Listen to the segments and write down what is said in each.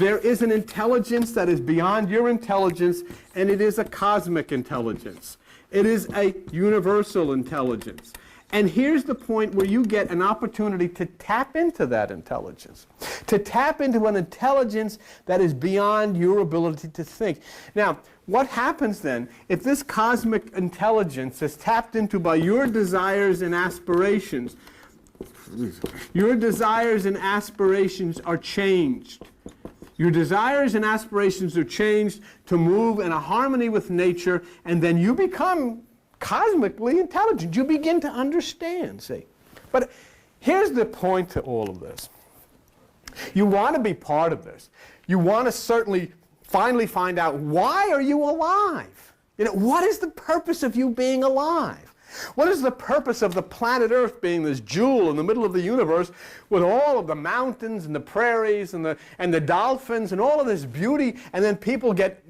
There is an intelligence that is beyond your intelligence, and it is a cosmic intelligence. It is a universal intelligence. And here's the point where you get an opportunity to tap into that intelligence, to tap into an intelligence that is beyond your ability to think. Now, what happens then if this cosmic intelligence is tapped into by your desires and aspirations? Your desires and aspirations are changed. Your desires and aspirations are changed to move in a harmony with nature, and then you become cosmically intelligent. You begin to understand, see. But here's the point to all of this. You want to be part of this. You want to certainly finally find out, why are you alive? You know, what is the purpose of you being alive? What is the purpose of the planet Earth being this jewel in the middle of the universe with all of the mountains and the prairies and the dolphins and all of this beauty, and then people get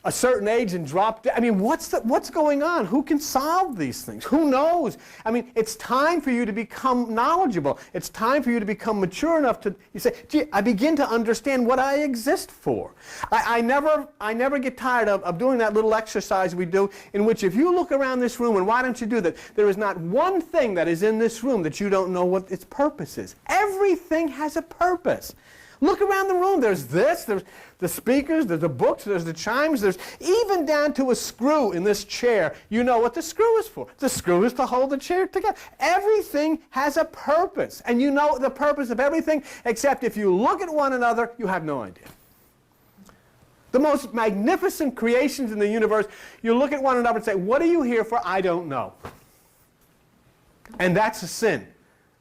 a certain age and drop dead? I mean, what's going on? Who can solve these things? Who knows? I mean, it's time for you to become knowledgeable. It's time for you to become mature enough to, you say, gee, I begin to understand what I exist for. I never get tired of doing that little exercise we do, in which if you look around this room, and why don't you do that? There is not one thing that is in this room that you don't know what its purpose is. Everything has a purpose. Look around the room. There's this, there's the speakers, there's the books, there's the chimes, there's even down to a screw in this chair. You know what the screw is for. The screw is to hold the chair together. Everything has a purpose. And you know the purpose of everything, except if you look at one another, you have no idea. The most magnificent creations in the universe, you look at one another and say, what are you here for? I don't know. And that's a sin.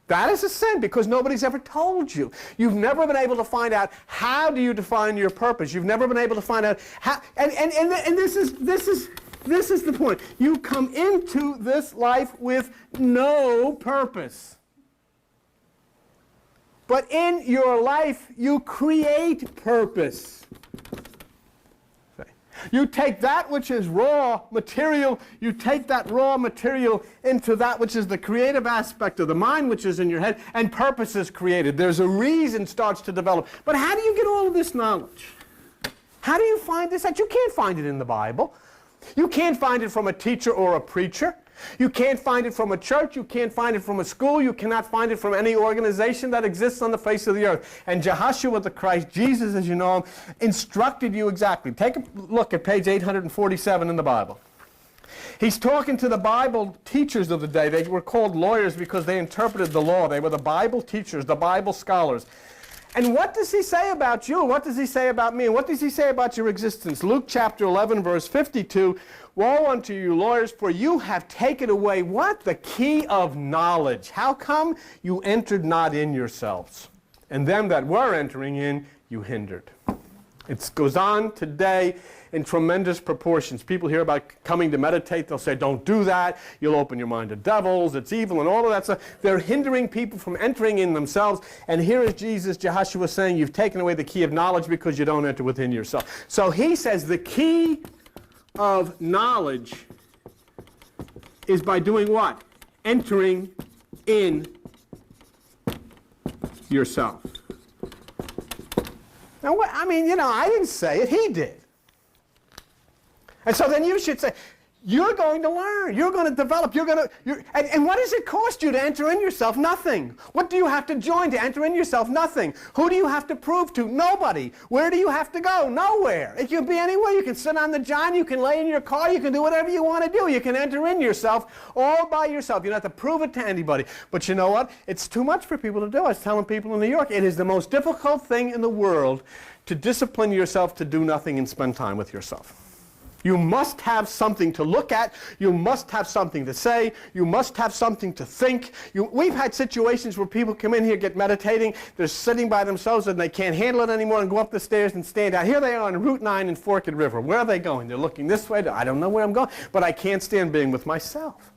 That is a sin, because nobody's ever told you. You've never been able to find out, how do you define your purpose? You've never been able to find out how, and this is the point. You come into this life with no purpose. But in your life, you create purpose. You take that which is raw material, you take that raw material into that which is the creative aspect of the mind, which is in your head, and purpose is created. There's a reason starts to develop. But how do you get all of this knowledge? How do you find this out? You can't find it in the Bible. You can't find it from a teacher or a preacher. You can't find it from a church. You can't find it from a school. You cannot find it from any organization that exists on the face of the earth. And Jehoshua the Christ, Jesus as you know him, instructed you exactly. Take a look at page 847 in the Bible. He's talking to the Bible teachers of the day. They were called lawyers because they interpreted the law. They were the Bible teachers, the Bible scholars. And what does he say about you? What does he say about me? And what does he say about your existence? Luke chapter 11, verse 52. Woe unto you, lawyers, for you have taken away what? The key of knowledge. How come? You entered not in yourselves. And them that were entering in, you hindered. It goes on today in tremendous proportions. People hear about coming to meditate. They'll say, don't do that. You'll open your mind to devils. It's evil and all of that stuff. They're hindering people from entering in themselves. And here is Jesus, Jehoshua, saying, you've taken away the key of knowledge because you don't enter within yourself. So he says the key of knowledge is by doing what? Entering in yourself. Now, I mean, you know, I didn't say it. He did. And so then you should say, you're going to learn. You're going to develop. And what does it cost you to enter in yourself? Nothing. What do you have to join to enter in yourself? Nothing. Who do you have to prove to? Nobody. Where do you have to go? Nowhere. It can be anywhere. You can sit on the john. You can lay in your car. You can do whatever you want to do. You can enter in yourself all by yourself. You don't have to prove it to anybody. But you know what? It's too much for people to do. I was telling people in New York, it is the most difficult thing in the world to discipline yourself to do nothing and spend time with yourself. You must have something to look at. You must have something to say. You must have something to think. We've had situations where people come in here, get meditating. They're sitting by themselves and they can't handle it anymore and go up the stairs and stand out. Here they are on Route 9 in Forked River. Where are they going? They're looking this way. I don't know where I'm going, but I can't stand being with myself.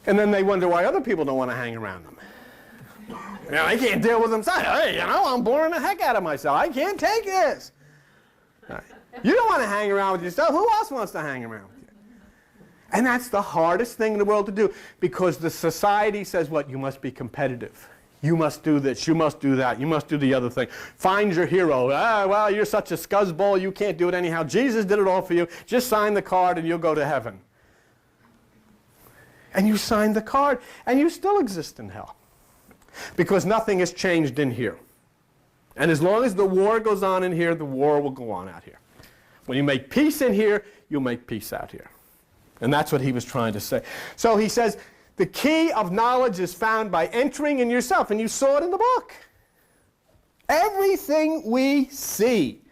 And then they wonder why other people don't want to hang around them. You know, they can't deal with themselves. Hey, you know, I'm boring the heck out of myself. I can't take this. All right. You don't want to hang around with yourself. Who else wants to hang around with you? And that's the hardest thing in the world to do, because the society says, what? You must be competitive. You must do this, you must do that, you must do the other thing. Find your hero. Well, you're such a scuzzball, you can't do it anyhow. Jesus did it all for you. Just sign the card and you'll go to heaven. And you sign the card, and you still exist in hell. Because nothing has changed in here. And as long as the war goes on in here, the war will go on out here. When you make peace in here, you'll make peace out here. And that's what he was trying to say. So he says, the key of knowledge is found by entering in yourself. And you saw it in the book. Everything we see.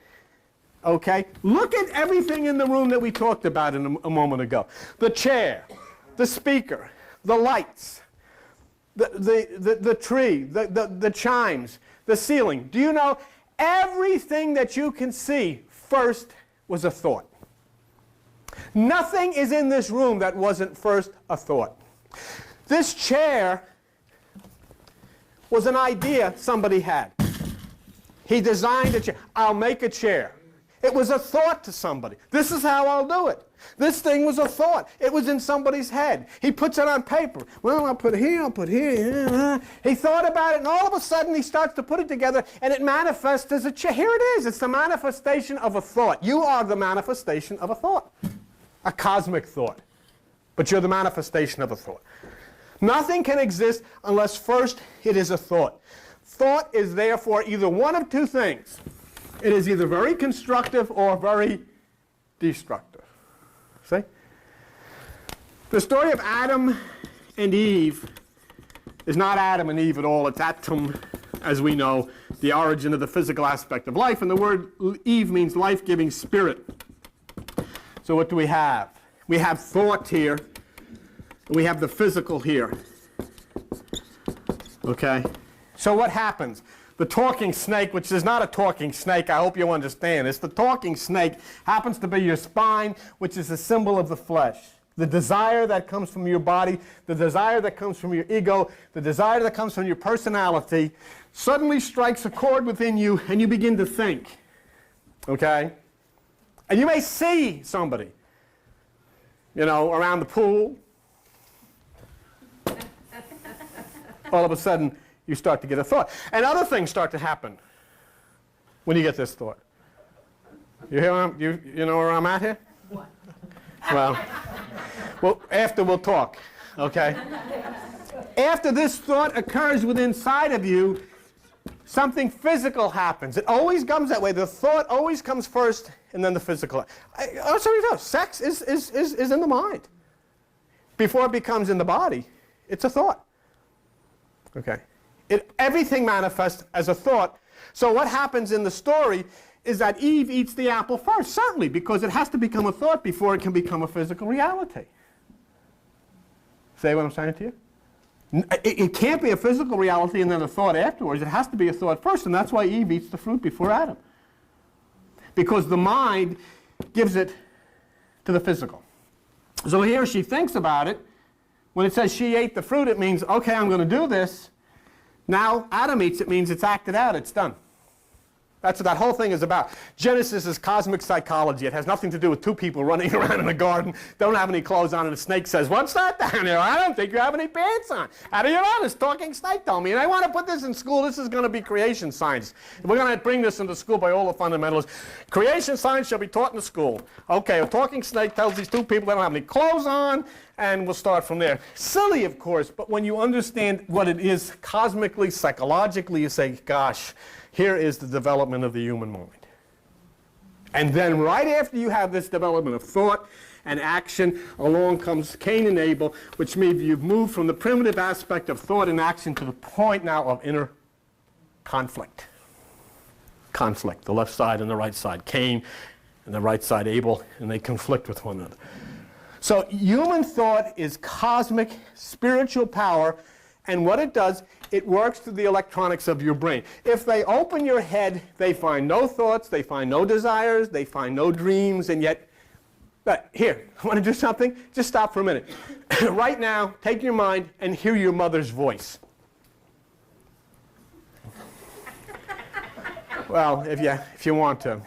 Okay? Look at everything in the room that we talked about a moment ago. The chair, the speaker, the lights, the tree, the chimes, the ceiling. Do you know everything that you can see first was a thought? Nothing is in this room that wasn't first a thought. This chair was an idea somebody had. He designed a chair. I'll make a chair. It was a thought to somebody. This is how I'll do it. This thing was a thought. It was in somebody's head. He puts it on paper. Well, I'll put it here, I'll put it here. He thought about it, and all of a sudden he starts to put it together, and it manifests as a chair. Here it is. It's the manifestation of a thought. You are the manifestation of a thought. A cosmic thought. But you're the manifestation of a thought. Nothing can exist unless first it is a thought. Thought is therefore either one of two things. It is either very constructive or very destructive. See? The story of Adam and Eve is not Adam and Eve at all. It's Atom, as we know, the origin of the physical aspect of life. And the word Eve means life-giving spirit. So what do we have? We have thought here. And we have the physical here. Okay? So what happens? The talking snake, which is not a talking snake, I hope you understand. It's the talking snake, happens to be your spine, which is a symbol of the flesh. The desire that comes from your body, the desire that comes from your ego, the desire that comes from your personality, suddenly strikes a chord within you, and you begin to think. Okay? And you may see somebody, you know, around the pool. All of a sudden, you start to get a thought. And other things start to happen when you get this thought. You hear you know where I'm at here? What? Well, after we'll talk, okay? After this thought occurs within inside of you, something physical happens. It always comes that way. The thought always comes first, and then the physical. That's what you know. Sex is in the mind. Before it becomes in the body, it's a thought. Okay? Everything manifests as a thought. So what happens in the story is that Eve eats the apple first, certainly, because it has to become a thought before it can become a physical reality. See what I'm saying to you? It can't be a physical reality and then a thought afterwards. It has to be a thought first, and that's why Eve eats the fruit before Adam. Because the mind gives it to the physical. So here she thinks about it. When it says she ate the fruit, it means, okay, I'm going to do this. Now Adam eats it means it's acted out, it's done. That's what that whole thing is about. Genesis is cosmic psychology. It has nothing to do with two people running around in a garden, don't have any clothes on, and a snake says, what's that down there? I don't think you have any pants on. How do you know? This talking snake told me. And I want to put this in school. This is going to be creation science. We're going to bring this into school by all the fundamentalists. Creation science shall be taught in the school. Okay, a talking snake tells these two people they don't have any clothes on, and we'll start from there. Silly, of course, but when you understand what it is cosmically, psychologically, you say, gosh, here is the development of the human mind. And then right after you have this development of thought and action, along comes Cain and Abel, which means you've moved from the primitive aspect of thought and action to the point now of inner conflict. Conflict, the left side and the right side, Cain, and the right side, Abel, and they conflict with one another. So human thought is cosmic, spiritual power, and what it does, it works through the electronics of your brain. If they open your head, they find no thoughts, they find no desires, they find no dreams, and yet, here, want to do something? Just stop for a minute. Right now, take your mind and hear your mother's voice. Well, if you want to.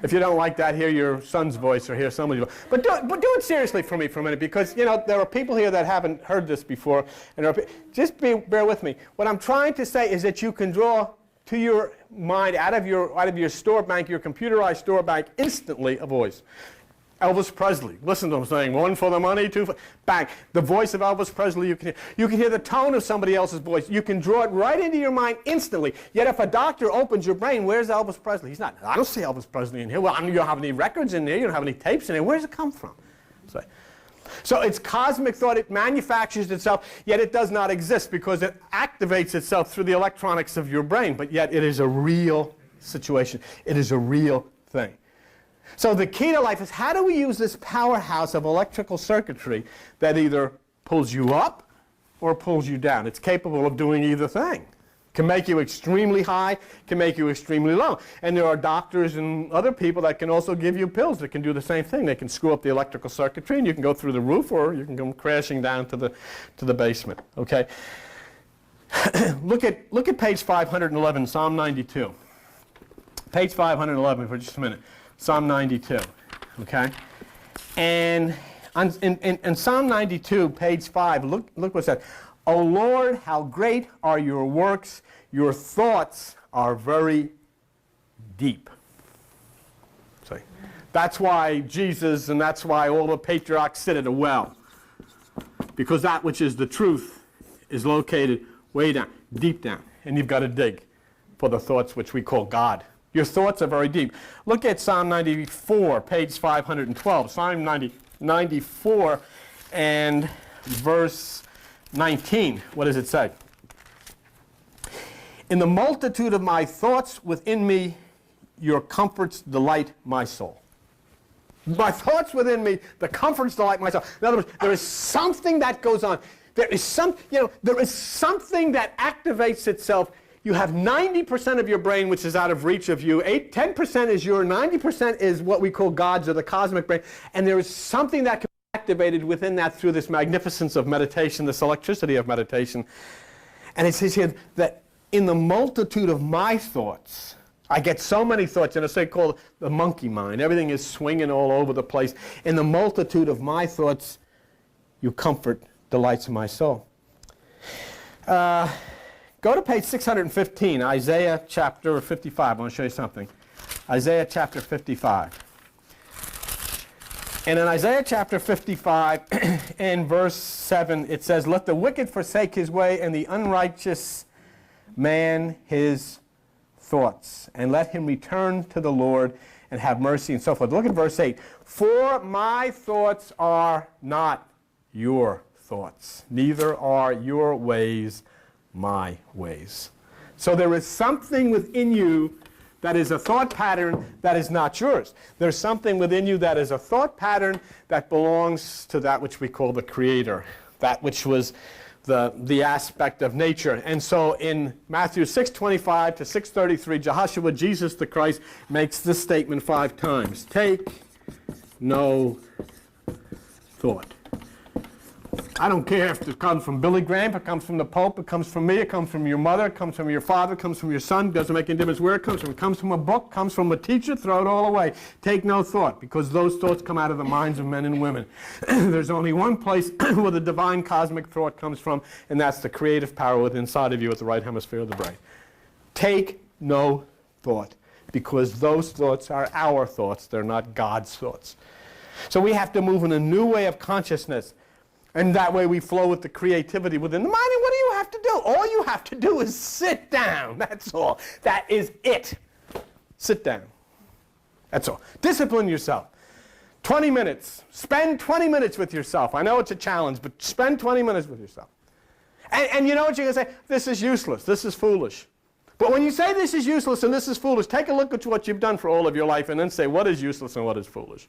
If you don't like that, hear your son's voice or hear somebody's voice. But do it seriously for me for a minute, because there are people here that haven't heard this before. And just bear with me. What I'm trying to say is that you can draw to your mind out of your store bank, your computerized store bank, instantly a voice. Elvis Presley. Listen to him saying, 1 for the money, 2 for... Bang. The voice of Elvis Presley, you can hear the tone of somebody else's voice. You can draw it right into your mind instantly. Yet if a doctor opens your brain, where's Elvis Presley? He's not. I don't see Elvis Presley in here. Well, you don't have any records in there. You don't have any tapes in there. Where does it come from? So it's cosmic thought. It manufactures itself, yet it does not exist because it activates itself through the electronics of your brain. But yet it is a real situation. It is a real thing. So the key to life is, how do we use this powerhouse of electrical circuitry that either pulls you up or pulls you down? It's capable of doing either thing. Can make you extremely high, can make you extremely low. And there are doctors and other people that can also give you pills that can do the same thing. They can screw up the electrical circuitry and you can go through the roof, or you can come crashing down to the basement. Okay? Look at page 511, Psalm 92. Page 511 for just a minute. Psalm 92, okay? And in Psalm 92, page 5, look what's that. O Lord, how great are your works. Your thoughts are very deep. See? That's why Jesus and that's why all the patriarchs sit at a well. Because that which is the truth is located way down, deep down. And you've got to dig for the thoughts which we call God. Your thoughts are very deep. Look at Psalm 94, page 512. Psalm 94 and verse 19. What does it say? In the multitude of my thoughts within me, your comforts delight my soul. My thoughts within me, the comforts delight my soul. In other words, there is something that goes on. There is something that activates itself. You have 90% of your brain which is out of reach of you. 10% is 90% is what we call God's or the cosmic brain. And there is something that can be activated within that through this magnificence of meditation, this electricity of meditation. And it says here that in the multitude of my thoughts, I get so many thoughts, and it's called the monkey mind. Everything is swinging all over the place. In the multitude of my thoughts, you comfort delights in my soul. Go to page 615, Isaiah chapter 55. I want to show you something. Isaiah chapter 55. And in Isaiah chapter 55 and verse 7, it says, let the wicked forsake his way and the unrighteous man his thoughts, and let him return to the Lord and have mercy and so forth. Look at verse 8. For my thoughts are not your thoughts, neither are your ways my ways. So there is something within you that is a thought pattern that is not yours. There's something within you that is a thought pattern that belongs to that which we call the Creator, that which was the aspect of nature. And so in Matthew 6:25 to 6:33, Jehoshua, Jesus the Christ, makes this statement 5 times. Take no thought. I don't care if it comes from Billy Graham, if it comes from the Pope, it comes from me, it comes from your mother, it comes from your father, it comes from your son. Doesn't make any difference where it comes from. It comes from a book, comes from a teacher, throw it all away. Take no thought, because those thoughts come out of the minds of men and women. There's only one place where the divine cosmic thought comes from, and that's the creative power within inside of you at the right hemisphere of the brain. Take no thought, because those thoughts are our thoughts. They're not God's thoughts. So we have to move in a new way of consciousness. And that way we flow with the creativity within the mind. And what do you have to do? All you have to do is sit down. That's all. That is it. Sit down. That's all. Discipline yourself. 20 minutes. Spend 20 minutes with yourself. I know it's a challenge, but spend 20 minutes with yourself. And you know what you're going to say? This is useless. This is foolish. But when you say this is useless and this is foolish, take a look at what you've done for all of your life and then say what is useless and what is foolish.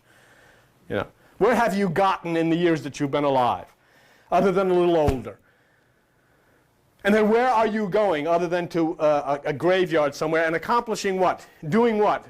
You know. Where have you gotten in the years that you've been alive, other than a little older? And then where are you going, other than to a graveyard somewhere, and accomplishing what? Doing what?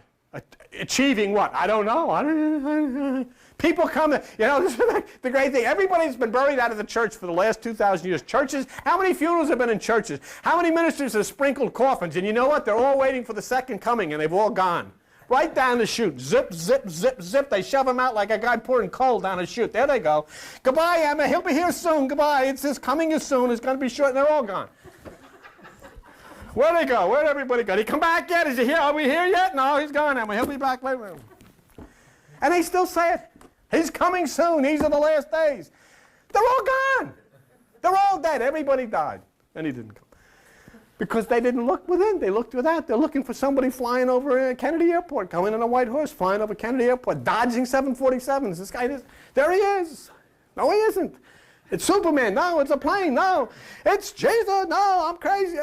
Achieving what? I don't know. People come, you know, this is the great thing. Everybody's been buried out of the church for the last 2,000 years. Churches, how many funerals have been in churches? How many ministers have sprinkled coffins? And you know what? They're all waiting for the second coming, and they've all gone. right down the chute. Zip, zip, zip, zip. They shove him out like a guy pouring coal down a chute. There they go. Goodbye, Emma. He'll be here soon. Goodbye. It's his coming is soon. It's going to be short. And they're all gone. Where'd they go? Where'd everybody go? Did he come back yet? Is he here? Are we here yet? No, he's gone, Emma. He'll be back later. And they still say it. He's coming soon. These are the last days. They're all gone. They're all dead. Everybody died. And he didn't come. Because they didn't look within. They looked without. They're looking for somebody flying over Kennedy Airport, coming on a white horse, flying over Kennedy Airport, dodging 747s. This guy is. There he is. No, he isn't. It's Superman. No, it's a plane. No, it's Jesus. No, I'm crazy.